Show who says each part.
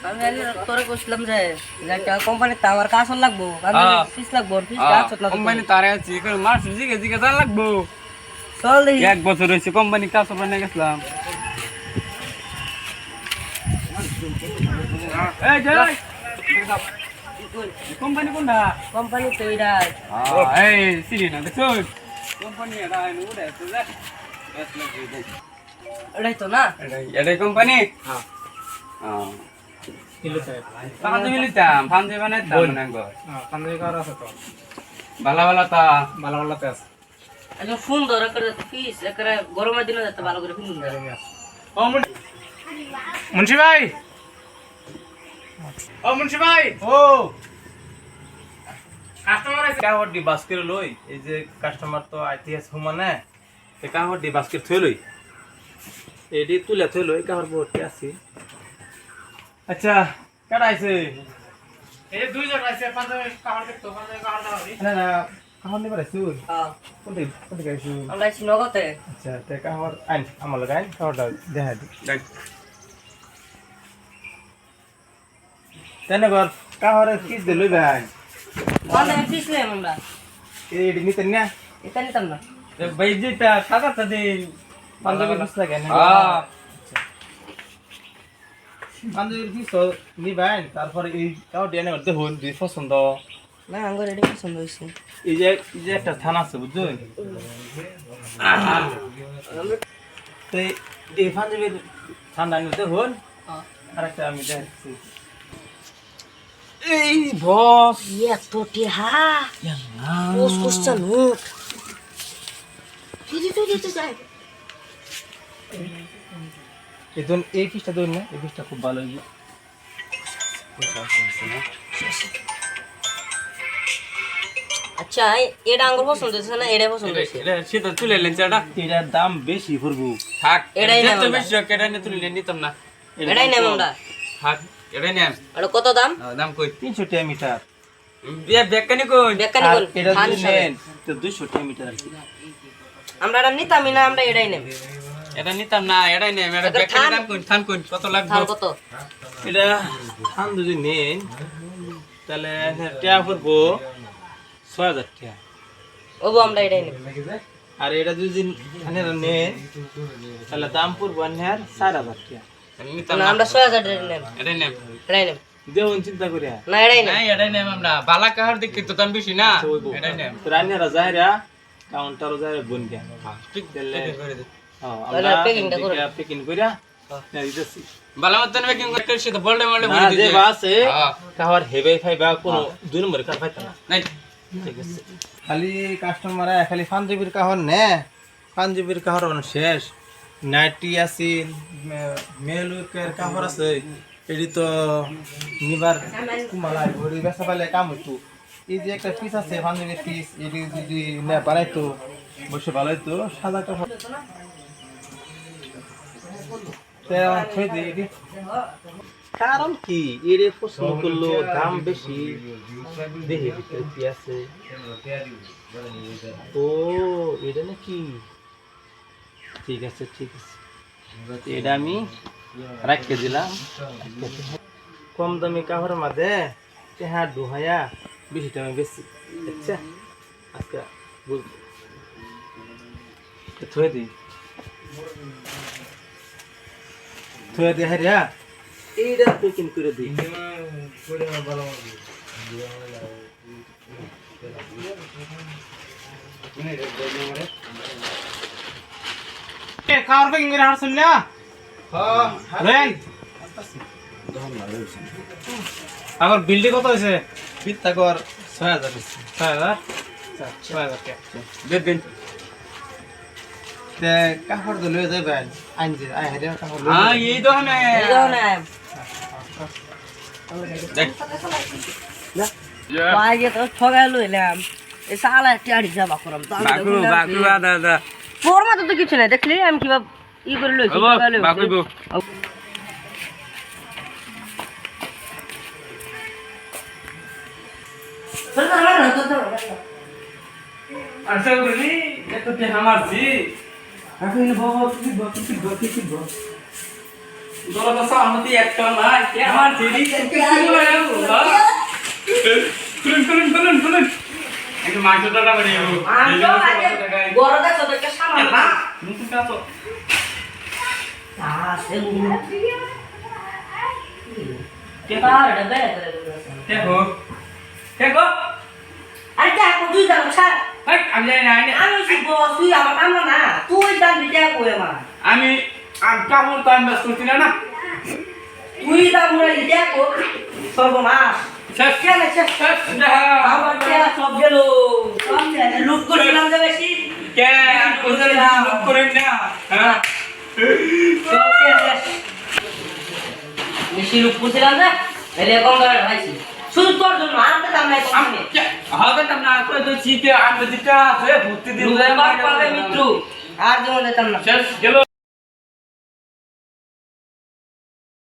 Speaker 1: আমি তোরে কইছিলাম যে একটা কোম্পানিতে আমার কাজ লাগবো, আমি ফিস লাগবো, ফিস কাজ না
Speaker 2: কোম্পানি তারে আছে কোন মাস জিগে জিগে জান লাগবো।
Speaker 1: চল দেখি
Speaker 2: এক বছর হইছে কোম্পানি কাজ বানাই গেছলাম। এই যাই কোম্পানি কোনটা?
Speaker 1: কোম্পানি তো এটা
Speaker 2: এই সিরি না দেখো কোম্পানি এটা উড়ে তো যা
Speaker 1: এটাই তো না।
Speaker 2: এটাই কোম্পানি।
Speaker 1: হ্যাঁ
Speaker 2: পাঞ্জাবি লিতাম, পাঞ্জাবি বানাইতাম মনে গো।
Speaker 3: পাঞ্জাবি কার আছে তো?
Speaker 2: ভালো ভালো তা
Speaker 3: ভালো ভালো তে আছে।
Speaker 1: আচ্ছা ফোন ধরে করে ফিস একরে গরমের দিনে যেতে ভালো করে ফোন ধরে।
Speaker 3: ও মুন্সি ভাই, ও মুন্সি ভাই,
Speaker 4: ও
Speaker 3: কাস্টমার আছে।
Speaker 4: কাহর ডি বাস্কেট লই, এই যে কাস্টমার তো আইতিহাস হুমানে তে কাহর ডি বাস্কেট থই লই, এডি তুলে থই লই কাহর বহতে আছে। আচ্ছা কাটা আইছে?
Speaker 3: এই দুই জন আছে, পাঞ্জাবি কার দেখতো, পাঞ্জাবি কার দাও দি।
Speaker 4: না না কাহর নি পারাইছু
Speaker 1: হ্যাঁ
Speaker 4: কোনটি গাইছু?
Speaker 1: আমরা আছি নগদে।
Speaker 4: আচ্ছা তে কাহর আইন আমল গাইন কাহরটা দেখা দি তেনে গর কাহর কিস দে লই ভাই
Speaker 1: মানে ফিস নেই আমরা
Speaker 4: এডি নিতেন না
Speaker 1: এটা নিতাম না।
Speaker 4: ভাই যেটা সাদাটা দিন পাঞ্জাবি কিস লাগে না? পাঞ্জাবির পিস নিবেন, তারপরে এই কাউ ডিএনএ করতে হন দুই পছন্দ।
Speaker 1: না আঙ্গুর এটা পছন্দ হইছে।
Speaker 4: এই যে একটা থানা আছে বুঝছেন, তো এই পাঞ্জাবির ঠান্ডা নিতে হন। আর একটা আমি দেখছি এই বস
Speaker 1: এত টিহা পোস করছান মুখ তুই যাই
Speaker 4: এখন এই পিসটা ধরুন না, এই পিসটা খুব ভালো হইবে।
Speaker 1: আচ্ছা এটা আঙ্গুর পছন্দ হইছে না এটা পছন্দ হইছে?
Speaker 2: এটা সেটা তুলে লেন চাটা
Speaker 4: এটার দাম বেশি পড়বো।
Speaker 2: থাক
Speaker 1: এটাই
Speaker 2: এটা
Speaker 1: নেব
Speaker 2: তো
Speaker 1: আমরা।
Speaker 2: বেশি কেটে নিয়ে তুলে নিতাম না।
Speaker 1: এটাই নেব আমরা।
Speaker 2: থাক এটাই নেম।
Speaker 1: এটা কত দাম?
Speaker 2: দাম কই
Speaker 4: 300 টাকা মিটার।
Speaker 2: বিয়া বেকানি কই
Speaker 1: বেকানি
Speaker 4: আর
Speaker 1: কোন
Speaker 4: এটা
Speaker 1: খান
Speaker 4: যদি
Speaker 1: হিসাবে।
Speaker 4: নেন তো 200 টাকা মিটার আছে।
Speaker 1: আমরা এটা নিতামই না, আমরা এটাই নেব।
Speaker 2: এটা নিতাম না, এটাই নেম। এটা
Speaker 1: এটা
Speaker 2: বেকানি
Speaker 1: থান।
Speaker 2: দাম কই থান কই কত লাগবে?
Speaker 1: থাল কত?
Speaker 4: এটা ধান যদি নেন তাহলে টাকা পড়বো 6000 টাকা।
Speaker 1: ওবো আমরা এটাই নেব।
Speaker 4: আর এটা যদি ধানের নেন তাহলে দাম পড়বো আপনার 4000 টাকা।
Speaker 2: নিতাম
Speaker 1: না
Speaker 2: না,
Speaker 1: আমরা 6000 টাকা নেব।
Speaker 2: এটাই নেম।
Speaker 1: এটাই নেব।
Speaker 4: দেখুন চিন্তা করিয়া
Speaker 1: না এটাই নেব।
Speaker 2: না এটাই নেম আমরা। বালা কাহার দেখি তো দাম বেশি না, এটাই নেম।
Speaker 4: রান্নারা যাইরা কাউন্টারও যাইরা বন গিয়া
Speaker 2: ঠিক
Speaker 4: তাহলে
Speaker 2: করে দে।
Speaker 4: আমরা
Speaker 1: প্যাকিংটা করে
Speaker 4: প্যাকিং করিয়া দিতেছি।
Speaker 2: বালা মতন বেকিং করছি তো বলডে মলডে
Speaker 4: না
Speaker 2: বলে
Speaker 4: যে
Speaker 2: দিতে।
Speaker 4: বাসে
Speaker 2: হ্যাঁ।
Speaker 4: কাহার হেবে খাইবা কোনো দুই নম্বরে কার পাইতা না।
Speaker 2: নাই
Speaker 4: ঠিক আছে, খালি কাস্টমার খালি পাঞ্জাবির কাহর নে, পাঞ্জাবির কাহর শেষ। নাইটি আছে, মেলুকের কাহর আছে, এটি তো নিবার কুমালা ঘড়ি বেসা পালে কাম হইতো। এই যে একটা পিস আছে পাঞ্জাবির পিস, এটি যদি না বানাইতো বসে ভালো হইতো। সাদা কাপড় কারণ কি এর পছন্দ করলো, দাম বেশি, দেখি ভিতরে কি আছে। ও এটা নাকি, ঠিক আছে ঠিক আছে, এটা আমি রাখতে দিলাম। কম দামি কাপড়ের মাঝে হ্যাঁ ডুহাইয়া বেশি দামে বেশি। আচ্ছা আচ্ছা বুঝবো, থয়ে দিই থয়ে দিয়ে হ্যাঁ এইটা প্যাকিং করে দিই।
Speaker 3: এ কার প্যাকিং করে হারছুন না? রেন আমার বিলটি কত হইছে?
Speaker 4: বিত্তা কর 6000
Speaker 3: 6000 6000 টাকা।
Speaker 2: দে দিন।
Speaker 4: তে কাপড় তো লয়ে যাবেন আইন যে আই হেরে কাপড় লয়ে
Speaker 2: হ্যাঁ এই তো হনে
Speaker 1: এই দাও না।
Speaker 2: দেখ
Speaker 1: পাই গে তো ঠগাই লইলাম। এই শালা টিয়াড়ি যাবা করম তো আমি
Speaker 2: বাকু বাকু দাদা
Speaker 1: তোর মত তো কিছু নাই, দেখলি আমি কিভাবে ই করে লইছি ঠগাই লইছি।
Speaker 2: বাকুইবো আচ্ছা বলি এত তে আমারছি এখন বাবা তুই বকি বকি বকি তোরা তো সহমতি একটা নাই কে আমার দিদি খুলুন একটু মাংসটা বানিয়ে
Speaker 1: বড় দেখছো তো একটা সামান না
Speaker 2: নতুন কাজ
Speaker 1: সে কে পার ডবে করে
Speaker 2: দেখো দেখো
Speaker 1: আরে দেখো দুই দাও ছাড়
Speaker 2: হাই আমি জানি না
Speaker 1: আমি কি বস তুই আমার কাম না তুই দাম দিতে কই আমার
Speaker 2: আমি কাপড় তো আমি ব্যস্ত করছি না
Speaker 1: তুই দাম মুড়া দিতে কো সর্বনাশ
Speaker 2: শেষ
Speaker 1: কে না শেষ আমার কে সব গেল সব গেল লুক করলাম যে বেশি
Speaker 2: কে লোক করেন না হ্যাঁ
Speaker 1: সব কে শেষ বেশি লুক করছিলাম না এলে কম গাড়ি ভাইছি শুধু তোর জন্য আর তো দাম নাই কোম্পানি
Speaker 2: হবে না কই তো চিকে আমি দিটা আছে ভর্তি দিন
Speaker 1: পাবে মিত্র আর যেমন দিতাম না
Speaker 2: শেষ গেল